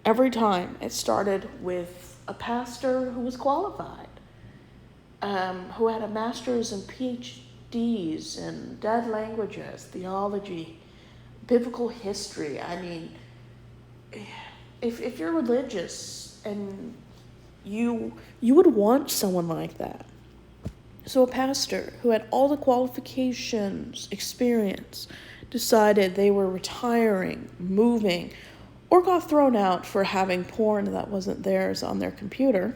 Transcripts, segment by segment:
every time it started with a pastor who was qualified, who had a master's and PhDs in dead languages, theology, biblical history. I mean, if you're religious and you would want someone like that. So a pastor who had all the qualifications, experience, decided they were retiring, moving, or got thrown out for having porn that wasn't theirs on their computer,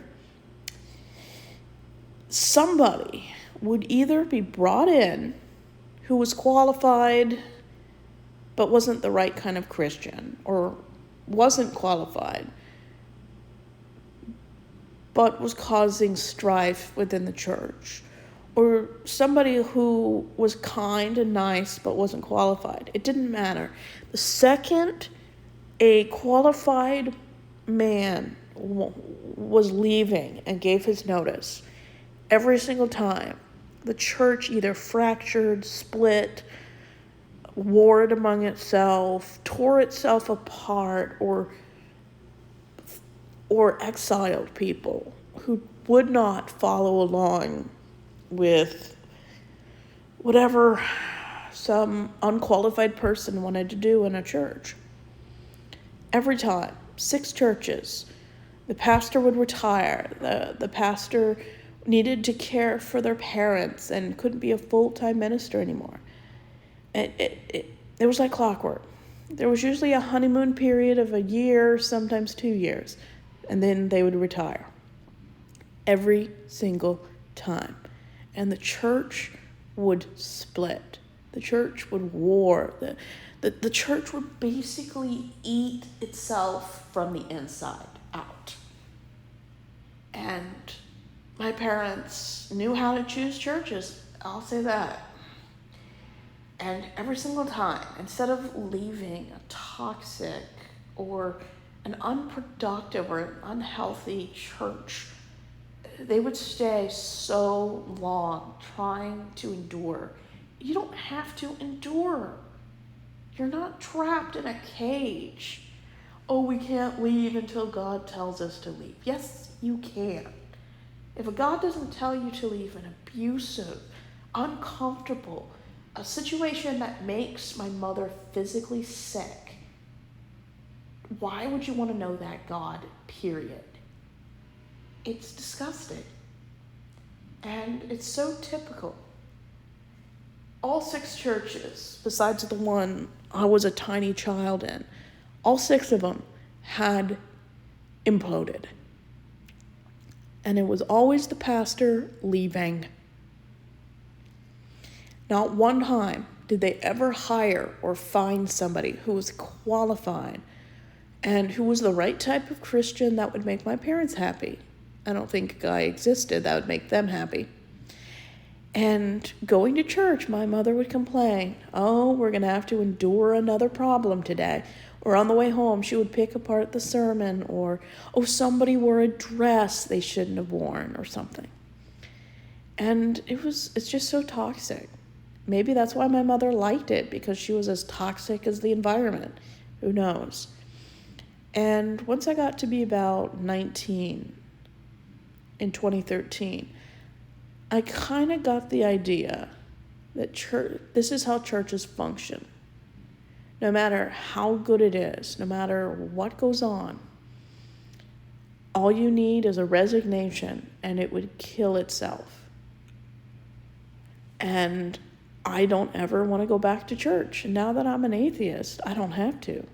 somebody would either be brought in who was qualified but wasn't the right kind of Christian, or wasn't qualified but was causing strife within the church, or somebody who was kind and nice but wasn't qualified. It didn't matter. The second a qualified man was leaving and gave his notice, every single time, the church either fractured, split, warred among itself, tore itself apart, or exiled people who would not follow along with whatever some unqualified person wanted to do in a church. Every time, 6 churches, the pastor would retire, the pastor needed to care for their parents and couldn't be a full-time minister anymore. It was like clockwork. There was usually a honeymoon period of a year, sometimes 2 years, and then they would retire. Every single time. And the church would split. The church would war. The church would basically eat itself from the inside out. And my parents knew how to choose churches, I'll say that. And every single time, instead of leaving a toxic or an unproductive or an unhealthy church, they would stay so long trying to endure. You don't have to endure. You're not trapped in a cage. Oh, we can't leave until God tells us to leave. Yes, you can. If a God doesn't tell you to leave an abusive, uncomfortable, a situation that makes my mother physically sick, why would you want to know that God, period? It's disgusting. And it's so typical. All 6 churches, besides the one I was a tiny child in, all 6 of them had imploded. And it was always the pastor leaving. Not one time did they ever hire or find somebody who was qualified and who was the right type of Christian that would make my parents happy. I don't think a guy existed that would make them happy. And going to church, my mother would complain, oh, we're going to have to endure another problem today. Or on the way home, she would pick apart the sermon, or, oh, somebody wore a dress they shouldn't have worn, or something. And it's just so toxic. Maybe that's why my mother liked it, because she was as toxic as the environment. Who knows? And once I got to be about 19 in 2013, I kind of got the idea that this is how churches function. No matter how good it is, no matter what goes on, all you need is a resignation and it would kill itself. And I don't ever want to go back to church. And now that I'm an atheist, I don't have to.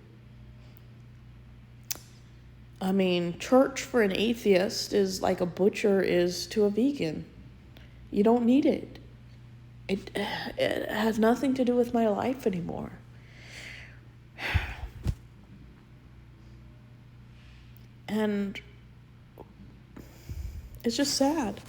I mean, church for an atheist is like a butcher is to a vegan. You don't need it. It has nothing to do with my life anymore. And it's just sad.